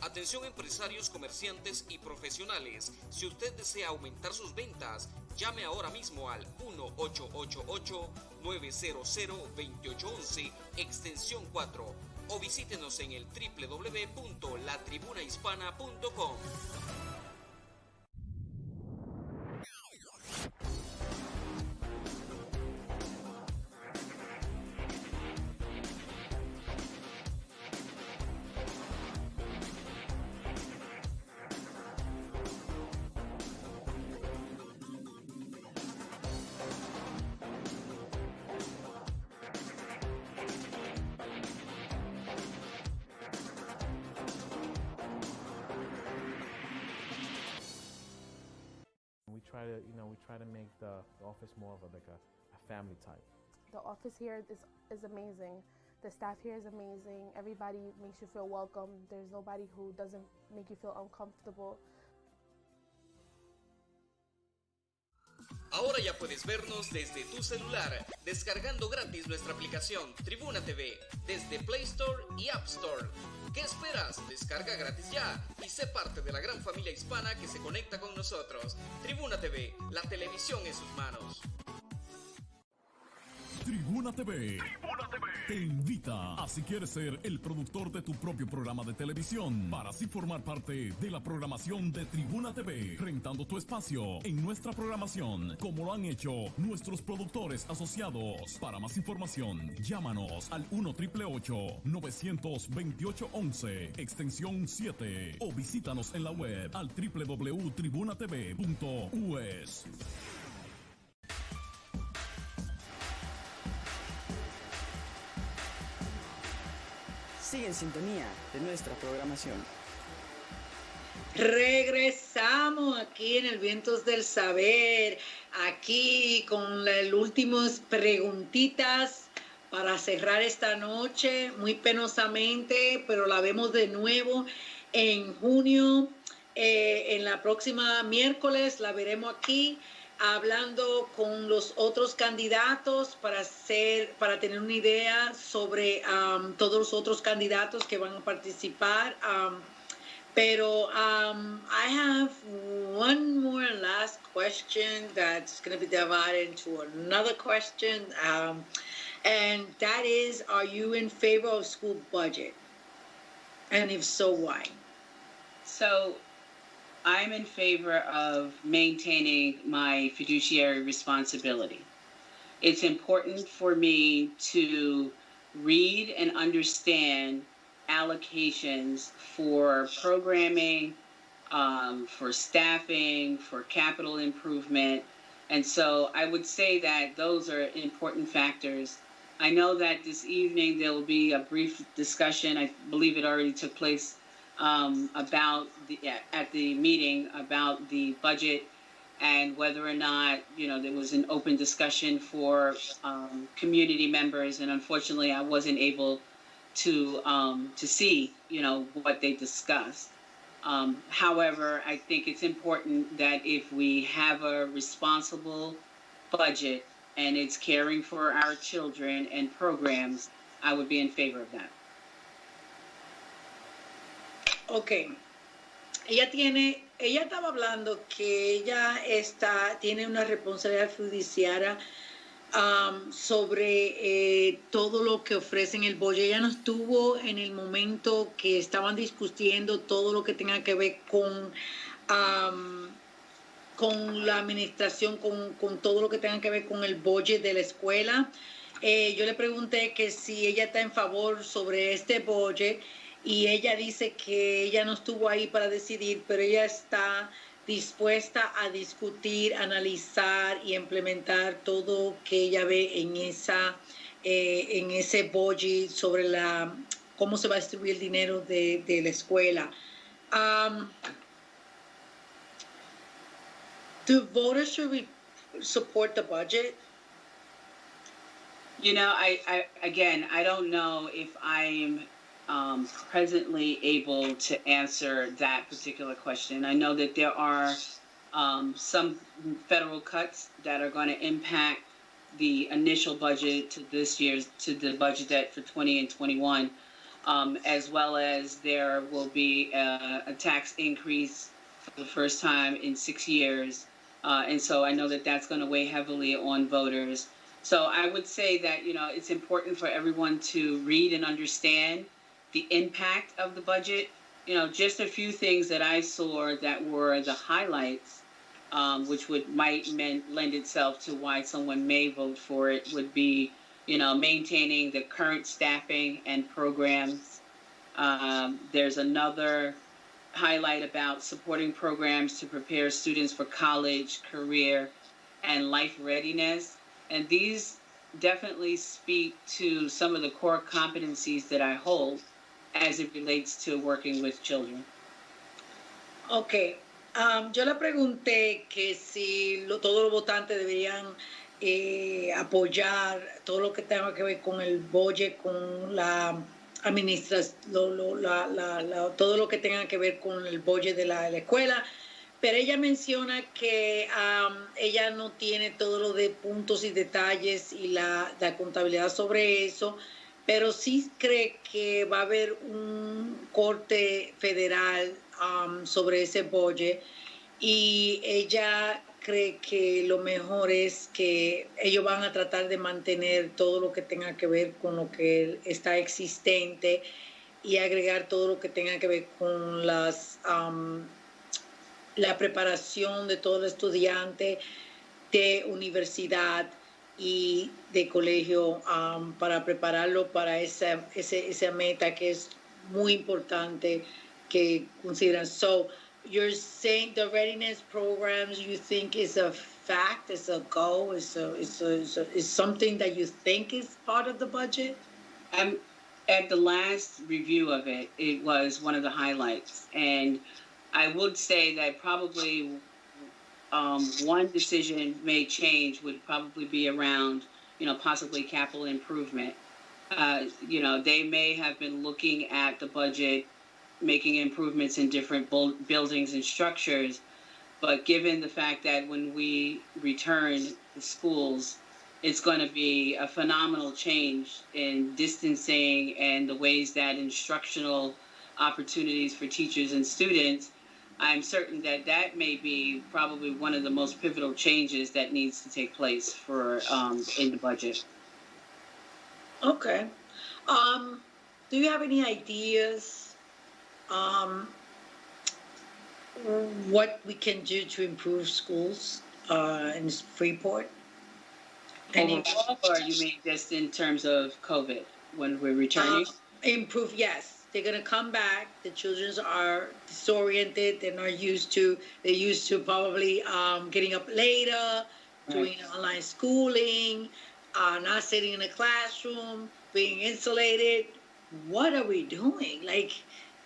Speaker 2: Atención empresarios, comerciantes y profesionales. Si usted desea aumentar sus ventas, llame ahora mismo al 1-888-900-2811, extensión 4, o visítenos en el www.latribunahispana.com.
Speaker 5: We try to make the office more of a family type.
Speaker 6: The office here is amazing. The staff here is amazing. Everybody makes you feel welcome. There's nobody who doesn't make you feel uncomfortable.
Speaker 2: Ahora ya puedes vernos desde tu celular, descargando gratis nuestra aplicación Tribuna TV desde Play Store y App Store. ¿Qué esperas? Descarga gratis ya y sé parte de la gran familia hispana que se conecta con nosotros. Tribuna TV, la televisión en sus manos.
Speaker 7: Tribuna TV te invita a, si quieres ser el productor de tu propio programa de televisión, para así formar parte de la programación de Tribuna TV, rentando tu espacio en nuestra programación, como lo han hecho nuestros productores asociados. Para más información, llámanos al 1-888-928-11, extensión 7, o visítanos en la web al www.tribunatv.us.
Speaker 1: Sigue en sintonía de nuestra programación.
Speaker 3: Regresamos aquí en el Vientos del Saber, aquí con las últimas preguntitas para cerrar esta noche, muy penosamente, pero la vemos de nuevo en junio. En la próxima miércoles la veremos aquí hablando con los otros candidatos para tener una idea sobre todos los otros candidatos que van a participar. Pero I have one more last question that's going to be divided into another question, and that is, are you in favor of school budget? And if so, why?
Speaker 4: So I'm in favor of maintaining my fiduciary responsibility. It's important for me to read and understand allocations for programming, for staffing, for capital improvement. And so I would say that those are important factors. I know that this evening there will be a brief discussion, I believe it already took place, at the meeting about the budget and whether or not, there was an open discussion for community members. And unfortunately, I wasn't able to see, what they discussed. However, I think it's important that if we have a responsible budget and it's caring for our children and programs, I would be in favor of that.
Speaker 3: Okay. Ella estaba hablando que ella tiene una responsabilidad fiduciaria sobre todo lo que ofrecen el budget. Ella no estuvo en el momento que estaban discutiendo todo lo que tenga que ver con la administración, con todo lo que tenga que ver con el budget de la escuela. Yo le pregunté que si ella está en favor sobre este budget y ella dice que ella no estuvo ahí para decidir, pero ella está dispuesta a discutir, analizar y implementar todo que ella ve en ese budget sobre cómo se va a distribuir el dinero de la escuela. Do voters should support the budget?
Speaker 4: I don't know if I'm presently able to answer that particular question. I know that there are some federal cuts that are going to impact the initial budget to the budget debt for 20 and 21, as well as there will be a tax increase for the first time in 6 years. And so I know that that's going to weigh heavily on voters. So I would say that, it's important for everyone to read and understand the impact of the budget. Just a few things that I saw that were the highlights, which might lend itself to why someone may vote for it, would be, maintaining the current staffing and programs. There's another highlight about supporting programs to prepare students for college, career, and life readiness. And these definitely speak to some of the core competencies that I hold as it relates to working with children.
Speaker 3: Okay. Yo le pregunté que si todos los votantes deberían apoyar todo lo que tenga que ver con el budget, con la administración, todo lo que tenga que ver con el budget de la escuela. Pero ella menciona que ella no tiene todo lo de puntos y detalles y la contabilidad sobre eso, pero sí cree que va a haber un corte federal sobre ese budget, y ella cree que lo mejor es que ellos van a tratar de mantener todo lo que tenga que ver con lo que está existente y agregar todo lo que tenga que ver con la preparación de todo estudiante de universidad y de colegio para prepararlo para esa meta que es muy importante que consideran. So you're saying the readiness programs you think is a fact, is a goal, is something that you think is part of the budget?
Speaker 4: At the last review of it, it was one of the highlights. And I would say that probably one decision may change would probably be around, possibly capital improvement. They may have been looking at the budget, making improvements in different buildings and structures. But given the fact that when we return to schools, it's going to be a phenomenal change in distancing and the ways that instructional opportunities for teachers and students, I'm certain that that may be probably one of the most pivotal changes that needs to take place for in the budget.
Speaker 3: Okay. Do you have any ideas what we can do to improve schools in Freeport?
Speaker 4: Overall, or you mean just in terms of COVID when we're returning?
Speaker 3: Improve, yes. They're gonna come back. The children are disoriented. They're not used to. They're used to probably getting up later, doing online schooling, not sitting in a classroom, being insulated. What are we doing? Like,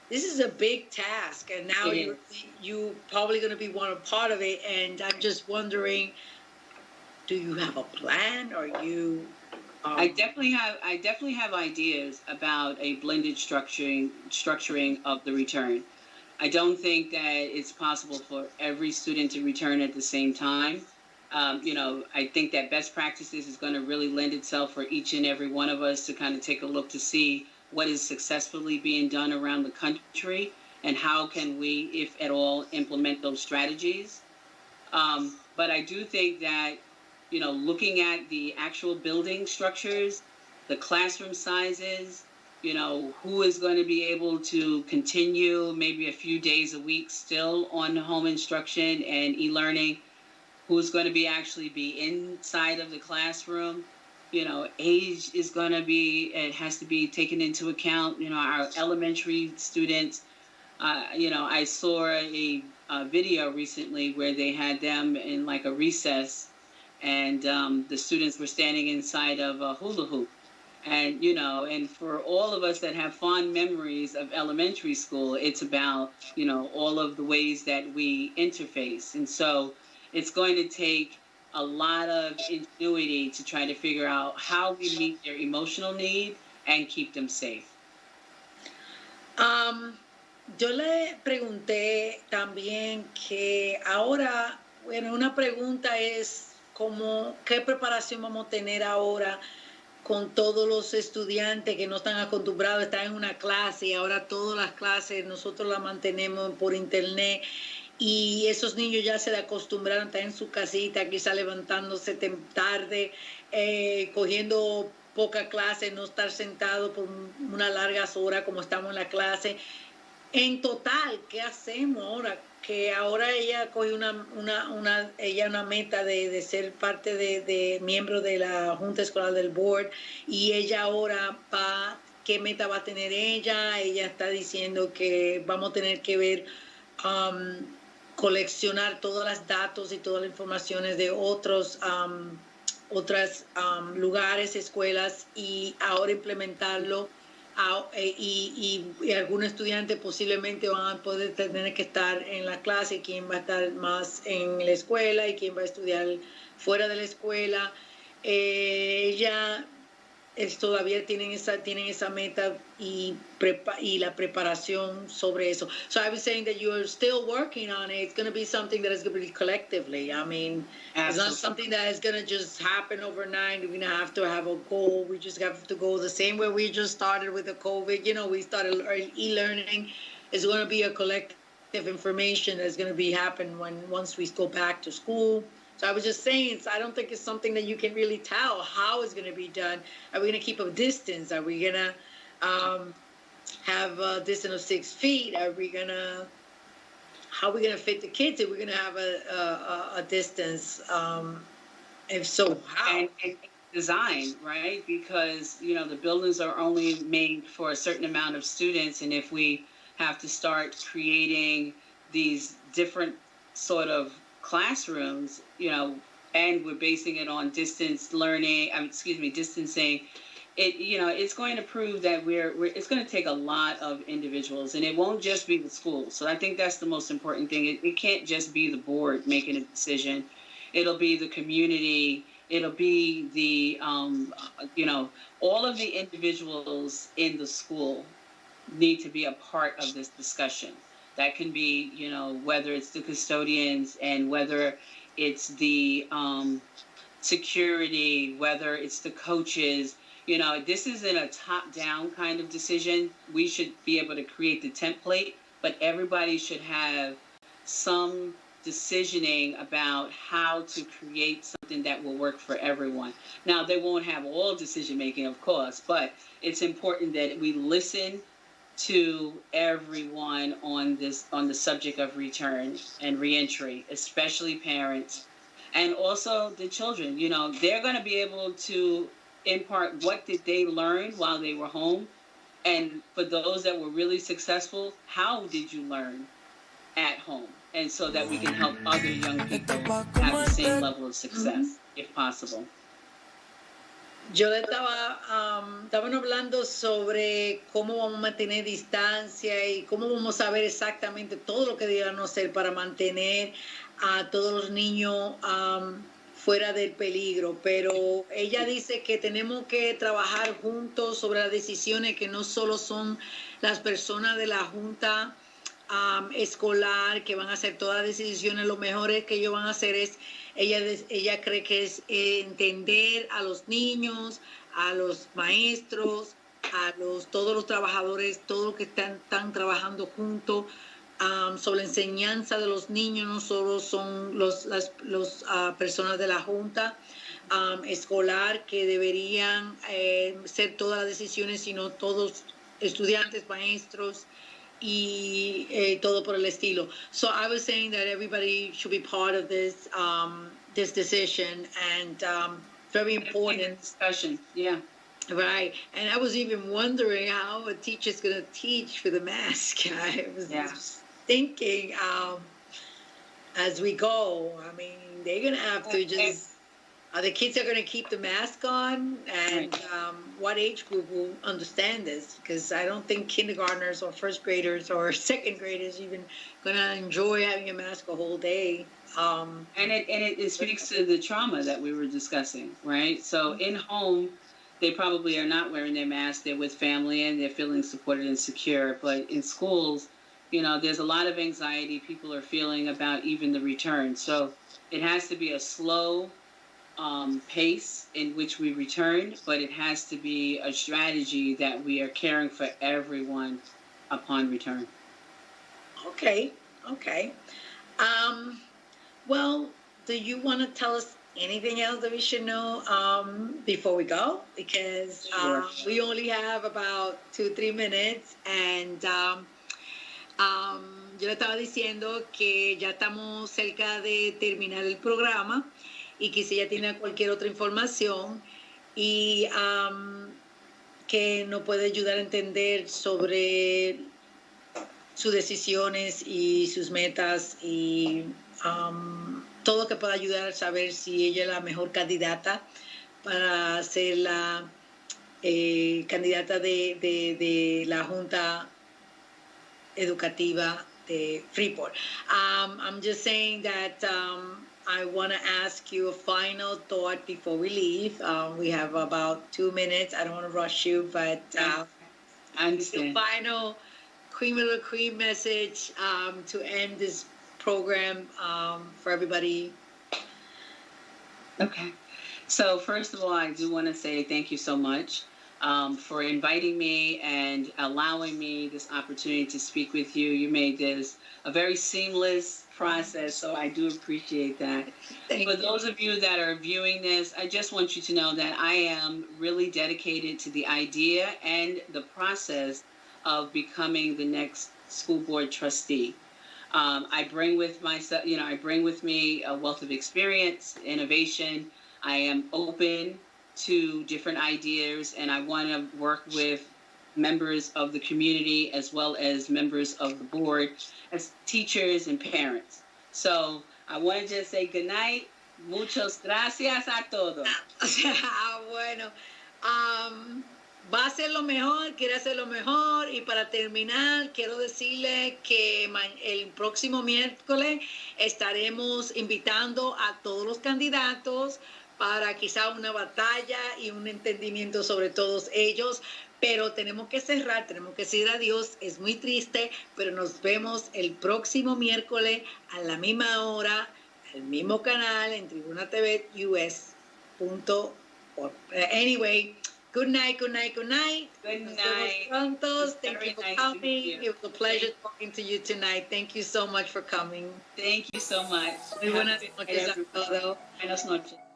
Speaker 3: this is a big task, and now you probably gonna be part of it. And I'm just wondering, do you have a plan? Or you?
Speaker 4: I definitely have ideas about a blended structuring of the return. I don't think that it's possible for every student to return at the same time. I think that best practices is going to really lend itself for each and every one of us to kind of take a look to see what is successfully being done around the country and how can we, if at all, implement those strategies. But I do think that looking at the actual building structures, the classroom sizes, who is going to be able to continue maybe a few days a week still on home instruction and e-learning, who's going to be inside of the classroom. Age is going to it has to be taken into account. Our elementary students, I saw a video recently where they had them in like a recess, and the students were standing inside of a hula hoop. And, and for all of us that have fond memories of elementary school, it's about, all of the ways that we interface. And so it's going to take a lot of ingenuity to try to figure out how we meet their emotional need and keep them safe.
Speaker 3: Yo le pregunté también que ahora, bueno, una pregunta es, ¿qué preparación vamos a tener ahora con todos los estudiantes que no están acostumbrados a estar en una clase y ahora todas las clases nosotros las mantenemos por internet y esos niños ya se acostumbraron a estar en su casita, quizá levantándose tarde, cogiendo poca clase, no estar sentados por unas largas horas como estamos en la clase? En total, ¿qué hacemos ahora? Que ahora ella coge una meta de ser parte de miembro de la Junta Escolar del Board, y ella ahora ¿qué meta va a tener ella? Ella está diciendo que vamos a tener que ver, coleccionar todos los datos y todas las informaciones de otros lugares, escuelas, y ahora implementarlo. Y algunos estudiantes posiblemente van a poder tener que estar en la clase, quién va a estar más en la escuela y quién va a estudiar fuera de la escuela. Ella todavía tienen esa meta y la preparación sobre eso. So I was saying that you're still working on it. It's going to be something that is going to be collectively. I mean, Absolutely. It's not something that is going to just happen overnight. We're going to have a goal. We just have to go the same way we just started with the COVID. We started e-learning. It's going to be a collective information that's going to be happen once we go back to school. So I was just saying, I don't think it's something that you can really tell how it's going to be done. Are we going to keep a distance? Are we going to have a distance of 6 feet? How are we going to fit the kids? Are we going to have a distance? If so, how?
Speaker 4: And design, right? Because, the buildings are only made for a certain amount of students. And if we have to start creating these different sort of classrooms, and we're basing it on distancing, it's going to prove that it's going to take a lot of individuals, and it won't just be the school. So I think that's the most important thing. It can't just be the board making a decision. It'll be the community. It'll be the, all of the individuals in the school need to be a part of this discussion. That can be, whether it's the custodians and whether it's the security, whether it's the coaches. This isn't a top-down kind of decision. We should be able to create the template, but everybody should have some decisioning about how to create something that will work for everyone. Now, they won't have all decision-making, of course, but it's important that we listen to everyone on the subject of return and reentry, especially parents, and also the children. They're going to be able to impart what did they learn while they were home, and for those that were really successful, how did you learn at home, and so that we can help other young people have the same level of success, if possible.
Speaker 3: Yo le estaban hablando sobre cómo vamos a mantener distancia y cómo vamos a saber exactamente todo lo que debemos hacer para mantener a todos los niños fuera del peligro. Pero ella dice que tenemos que trabajar juntos sobre las decisiones que no solo son las personas de la Junta escolar que van a hacer todas las decisiones. Lo mejor que ellos van a hacer es, ella cree que es entender a los niños, a los maestros, todos los trabajadores, todos los que están trabajando juntos sobre la enseñanza de los niños. No solo son las personas de la Junta escolar que deberían ser todas las decisiones, sino todos estudiantes, maestros, y todo por el estilo. So I was saying that everybody should be part of this this decision, and very important
Speaker 4: discussion. Yeah,
Speaker 3: right. And I was even wondering how a teacher's going to teach with a mask. I was thinking as we go. I mean, they're going to have to just. The kids are going to keep the mask on, and what age group will understand this? Because I don't think kindergartners or first graders or second graders even going to enjoy having a mask a whole day.
Speaker 4: And it speaks to the trauma that we were discussing, right? So in home, they probably are not wearing their mask. They're with family and they're feeling supported and secure. But in schools, there's a lot of anxiety people are feeling about even the return. So it has to be a slow pace in which we return, but it has to be a strategy that we are caring for everyone upon return.
Speaker 3: Okay. Well, do you want to tell us anything else that we should know before we go? Because we only have about 2-3 minutes, and yo le estaba diciendo que ya estamos cerca de terminar el programa, y que si ella tiene cualquier otra información y que nos puede ayudar a entender sobre sus decisiones y sus metas y todo que pueda ayudar a saber si ella es la mejor candidata para ser la candidata de la Junta Educativa de Freeport. I'm just saying that I want to ask you a final thought before we leave. We have about 2 minutes. I don't want to rush you, but
Speaker 4: I understand.
Speaker 3: The final cream of the cream message to end this program for everybody.
Speaker 4: Okay. So first of all, I do want to say thank you so much for inviting me and allowing me this opportunity to speak with you. You made this a very seamless process, so I do appreciate that. For those of you that are viewing this, I just want you to know that I am really dedicated to the idea and the process of becoming the next school board trustee. I bring with myself, I bring with me a wealth of experience, innovation. I am open to different ideas, and I want to work with members of the community as well as members of the board, as teachers and parents. So I want to just say good night. Muchas gracias a todos.
Speaker 3: Bueno, Va a hacer lo mejor, quiere hacer lo mejor. Y para terminar, quiero decirle que el próximo miércoles estaremos invitando a todos los candidatos para quizá una batalla y un entendimiento sobre todos ellos. Pero tenemos que cerrar, tenemos que decir adiós. Es muy triste, pero nos vemos el próximo miércoles a la misma hora, al mismo canal en Tribuna TV US.org. Anyway, good night, good night, good night.
Speaker 4: Good
Speaker 3: Nos
Speaker 4: night.
Speaker 3: vemos pronto. Thank you
Speaker 4: Very
Speaker 3: for
Speaker 4: nice
Speaker 3: coming.
Speaker 4: to meet you.
Speaker 3: It was a pleasure talking to you tonight. Thank you so much for coming.
Speaker 4: Thank you so much.
Speaker 3: Muy buenas
Speaker 4: Have a good
Speaker 3: noches
Speaker 4: night,
Speaker 3: a todos.
Speaker 4: Buenas noches.